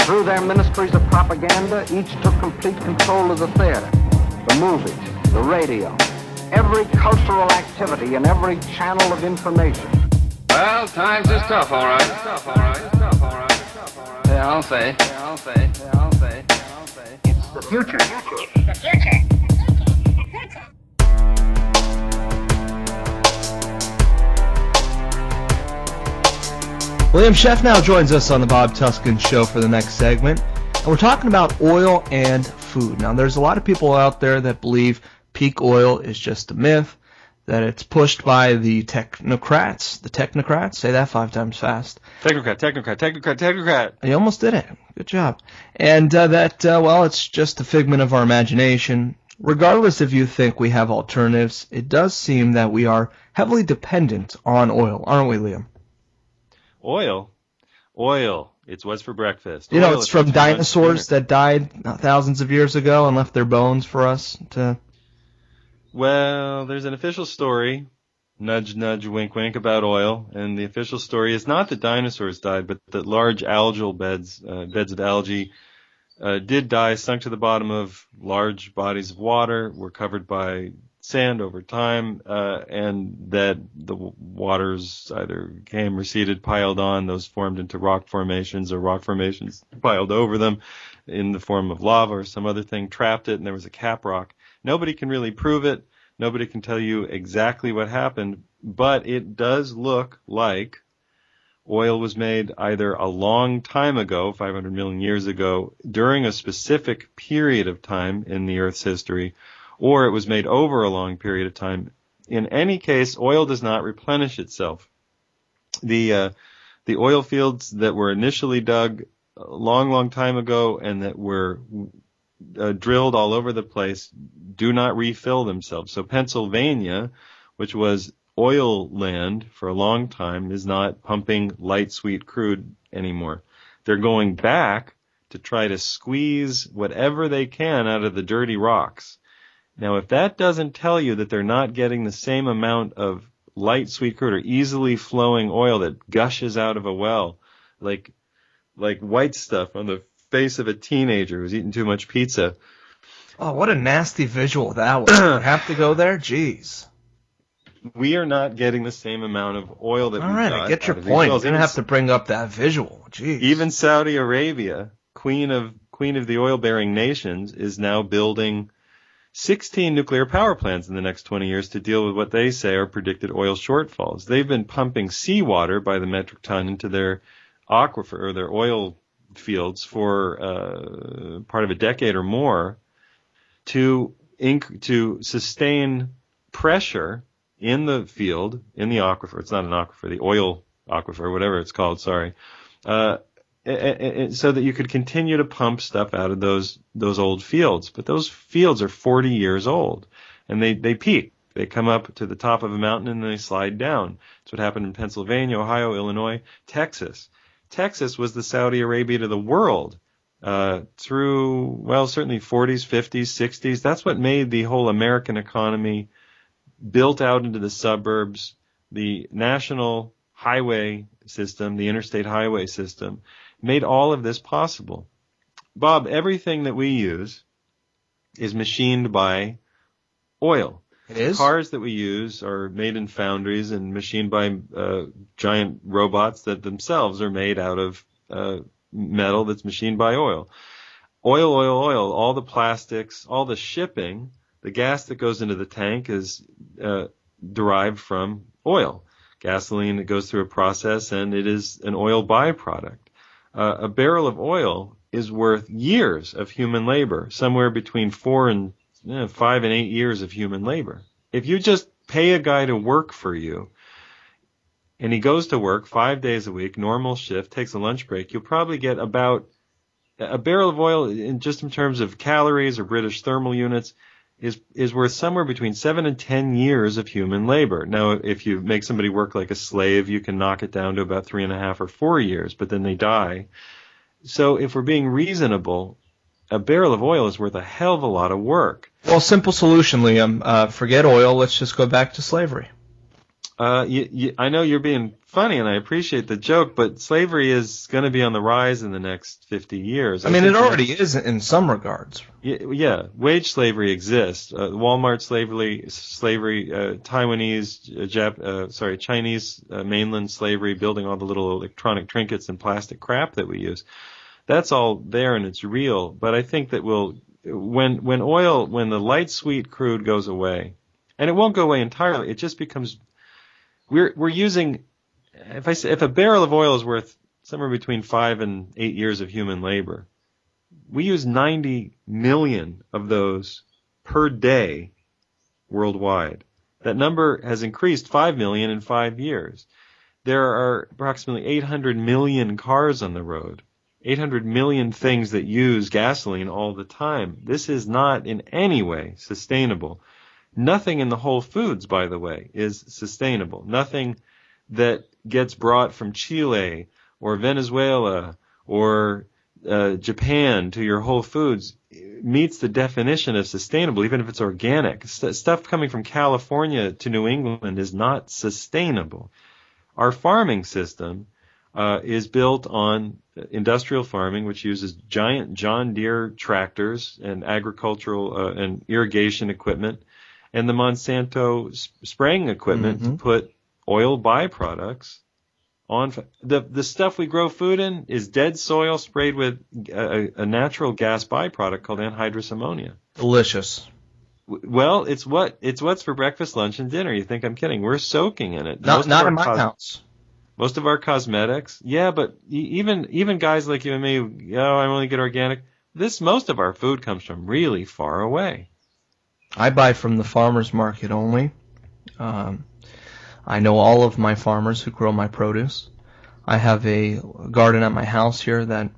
Through their ministries of propaganda, each took complete control of the theater, the movies, the radio, every cultural activity and every channel of information. Well, times is tough, all right. Yeah, I'll say. It's the future. The future. William Scheff now joins us on the Bob Tuskin Show for the next segment, and we're talking about oil and food. Now, there's a lot of people out there that believe peak oil is just a myth, that it's pushed by the technocrats. Say that 5 times fast. Technocrat. You almost did it. Good job. And well, it's just a figment of our imagination. Regardless if you think we have alternatives, it does seem that we are heavily dependent on oil, aren't we, Liam? Oil. It's what's for breakfast. You know, it's from dinosaurs that died thousands of years ago and left their bones for us to... Well, there's an official story, nudge, nudge, wink, wink, about oil, and the official story is not that dinosaurs died, but that large algal beds of algae, did die, sunk to the bottom of large bodies of water, were covered by sand over time, and that the waters either came, receded, piled on, those formed into rock formations, or rock formations piled over them in the form of lava or some other thing, trapped it, and there was a cap rock. Nobody can really prove it. Nobody can tell you exactly what happened, but it does look like oil was made either a long time ago, 500 million years ago, during a specific period of time in the Earth's history, or it was made over a long period of time. In any case, oil does not replenish itself. The oil fields that were initially dug a long time ago and that were drilled all over the place do not refill themselves. So Pennsylvania, which was oil land for a long time, is not pumping light sweet crude anymore. They're going back to try to squeeze whatever they can out of the dirty rocks. Now, if that doesn't tell you that they're not getting the same amount of light sweet crude or easily flowing oil that gushes out of a well, like white stuff on the face of a teenager who's eating too much pizza. Oh, what a nasty visual that was. You have to go there? Jeez. We are not getting the same amount of oil that we got. All right, I get your point. You're going to have to bring up that visual. Jeez. Even Saudi Arabia, queen of the oil-bearing nations, is now building 16 nuclear power plants in the next 20 years to deal with what they say are predicted oil shortfalls. They've been pumping seawater by the metric ton into their aquifer, or their oil fields, for part of a decade or more to sustain pressure in the field, in the aquifer. It's not an aquifer, the oil aquifer, whatever it's called, sorry. So that you could continue to pump stuff out of those old fields. But those fields are 40 years old, and they peak. They come up to the top of a mountain and then they slide down. That's what happened in Pennsylvania, Ohio, Illinois, Texas. Texas was the Saudi Arabia to the world through, well, certainly 40s, 50s, 60s. That's what made the whole American economy built out into the suburbs, the national highway system, the interstate highway system, made all of this possible. Bob, everything that we use is machined by oil. It is? Cars that we use are made in foundries and machined by giant robots that themselves are made out of metal that's machined by oil. Oil. All the plastics, all the shipping, the gas that goes into the tank is derived from oil. Gasoline that goes through a process, and it is an oil byproduct. A barrel of oil is worth years of human labor, somewhere between 5 and 8 years of human labor. If you just pay a guy to work for you, and he goes to work 5 days a week, normal shift, takes a lunch break, you'll probably get about a barrel of oil, in terms of calories or British thermal units, is worth somewhere between 7 and 10 years of human labor. Now, if you make somebody work like a slave, you can knock it down to about 3.5 or 4 years, but then they die. So if we're being reasonable, a barrel of oil is worth a hell of a lot of work. Well, simple solution, Liam. Forget oil. Let's just go back to slavery. I know you're being funny, and I appreciate the joke, but slavery is going to be on the rise in the next 50 years. I mean, it already is in some regards. Yeah, wage slavery exists. Walmart slavery, Chinese mainland slavery, building all the little electronic trinkets and plastic crap that we use. That's all there and it's real. But I think that when the light sweet crude goes away, and it won't go away entirely, it just becomes, we're using, if a barrel of oil is worth somewhere between 5 and 8 years of human labor, we use 90 million of those per day worldwide. That number has increased 5 million in 5 years. There are approximately 800 million cars on the road, 800 million things that use gasoline all the time. This is not in any way sustainable. Nothing in the Whole Foods, by the way, is sustainable. Nothing that gets brought from Chile or Venezuela or Japan to your Whole Foods meets the definition of sustainable, even if it's organic. Stuff coming from California to New England is not sustainable. Our farming system is built on industrial farming, which uses giant John Deere tractors and agricultural and irrigation equipment, and the Monsanto spraying equipment to put oil byproducts on. The stuff we grow food in is dead soil sprayed with a natural gas byproduct called anhydrous ammonia. Delicious. Well, it's what's for breakfast, lunch, and dinner. You think I'm kidding? We're soaking in it. Not in my house. Most of our cosmetics, yeah, but even guys like you and me, I only get organic. Most of our food comes from really far away. I buy from the farmer's market only. I know all of my farmers who grow my produce. I have a garden at my house here that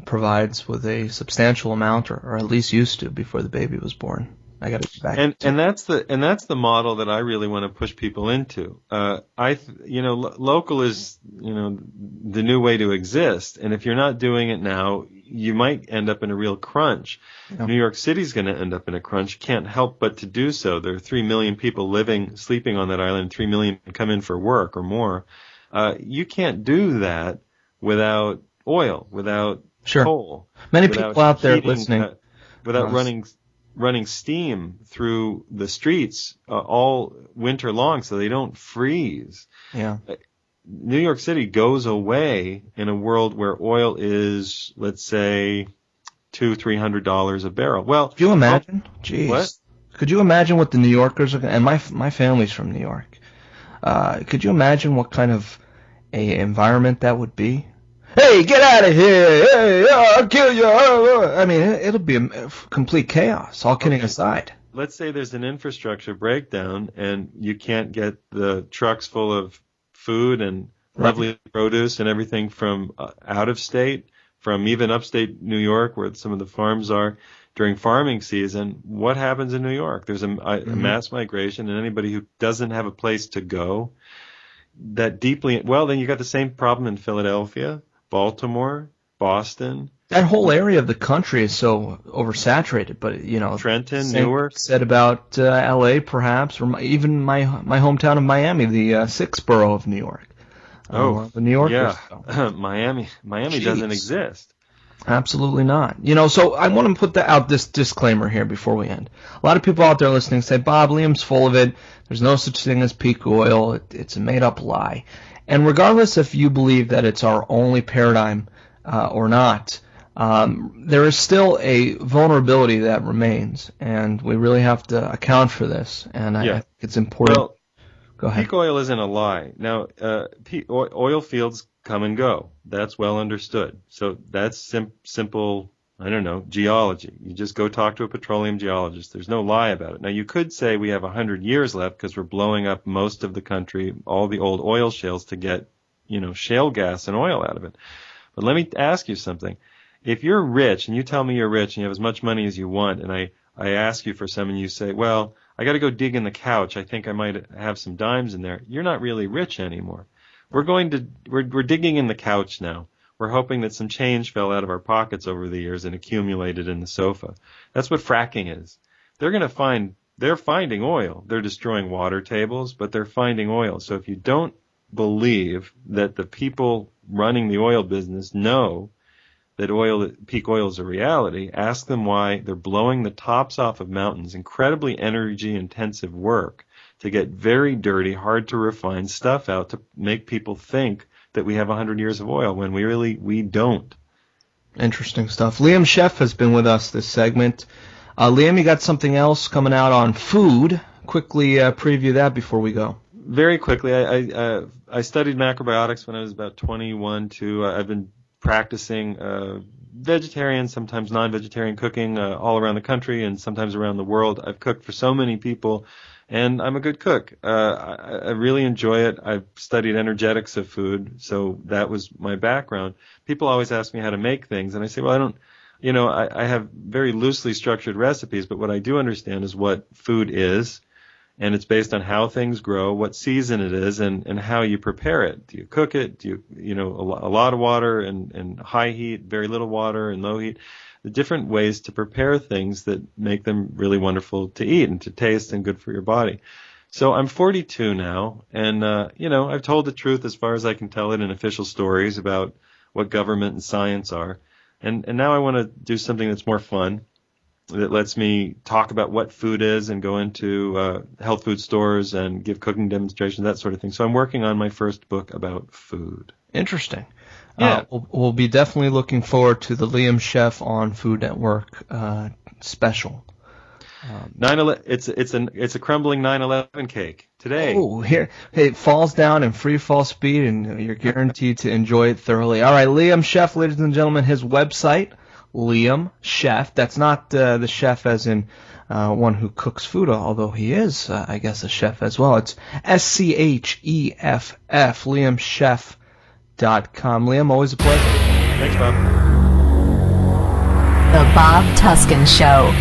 provides with a substantial amount, or at least used to before the baby was born. I got to get back. And that's the model that I really want to push people into. Local is the new way to exist, and if you're not doing it now, you might end up in a real crunch. Yeah. New York City's going to end up in a crunch. Can't help but to do so. There are 3 million people sleeping on that island. 3 million come in for work or more. You can't do that without oil, without coal. Many people out there listening, without running steam through the streets all winter long so they don't freeze. Yeah. New York City goes away in a world where oil is, let's say, $200-$300 a barrel. Well, could you imagine? Jeez. What? Could you imagine what the New Yorkers are? And my family's from New York. Could you imagine what kind of a environment that would be? Hey, get out of here! Hey, I'll kill you! I mean, it'll be a complete chaos. All kidding aside. Let's say there's an infrastructure breakdown and you can't get the trucks full of food and lovely produce and everything from out of state, from even upstate New York where some of the farms are during farming season. What happens in New York? There's a mass migration, and anybody who doesn't have a place to go then you got the same problem in Philadelphia, Baltimore, Boston. That whole area of the country is so oversaturated, but Trenton, Newark. Said about L.A. perhaps, or even my hometown of Miami, the sixth borough of New York. The New Yorkers. Yeah, Miami doesn't exist. Absolutely not. So I want to put out this disclaimer here before we end. A lot of people out there listening say, Bob, Liam's full of it. There's no such thing as peak oil. It's a made-up lie. And regardless if you believe that it's our only paradigm or not, there is still a vulnerability that remains, and we really have to account for this. And I think it's important. Well, go ahead. Peak oil isn't a lie. Now, oil fields come and go. That's well understood. So that's simple, geology. You just go talk to a petroleum geologist. There's no lie about it. Now, you could say we have 100 years left because we're blowing up most of the country, all the old oil shales to get, shale gas and oil out of it. But let me ask you something. If you're rich and you tell me you're rich and you have as much money as you want, and I ask you for some and you say, well, I got to go dig in the couch. I think I might have some dimes in there. You're not really rich anymore. We're digging in the couch now. We're hoping that some change fell out of our pockets over the years and accumulated in the sofa. That's what fracking is. They're going to find they're finding oil. They're destroying water tables, but they're finding oil. So if you don't believe that the people running the oil business know that peak oil is a reality, ask them why they're blowing the tops off of mountains, incredibly energy-intensive work, to get very dirty, hard to refine stuff out to make people think that we have 100 years of oil when we don't. Interesting stuff. Liam Scheff has been with us this segment. Liam, you got something else coming out on food. Quickly preview that before we go. Very quickly, I studied macrobiotics when I was about 21 too. I've been practicing vegetarian, sometimes non-vegetarian cooking all around the country and sometimes around the world. I've cooked for so many people, and I'm a good cook. I really enjoy it. I've studied energetics of food, so that was my background. People always ask me how to make things, and I say, well, I don't. I have very loosely structured recipes, but what I do understand is what food is, and it's based on how things grow, what season it is, and how you prepare it. Do you cook it? Do you, a lot of water and high heat, very little water and low heat? The different ways to prepare things that make them really wonderful to eat and to taste and good for your body. So I'm 42 now, and, I've told the truth as far as I can tell it in official stories about what government and science are. And now I want to do something that's more fun, that lets me talk about what food is and go into health food stores and give cooking demonstrations, that sort of thing. So I'm working on my first book about food. Interesting. Yeah. We'll be definitely looking forward to the Liam Scheff on Food Network special. 9/11. It's a crumbling 9/11 cake today. Oh, here it falls down in free fall speed, and you're guaranteed to enjoy it thoroughly. All right, Liam Scheff, ladies and gentlemen, his website, Liam Scheff. That's not the chef as in one who cooks food, although he is, I guess, a chef as well. It's SCHEFF, LiamScheff.com. Liam, always a pleasure. Thanks, Bob. The Bob Tuskin Show.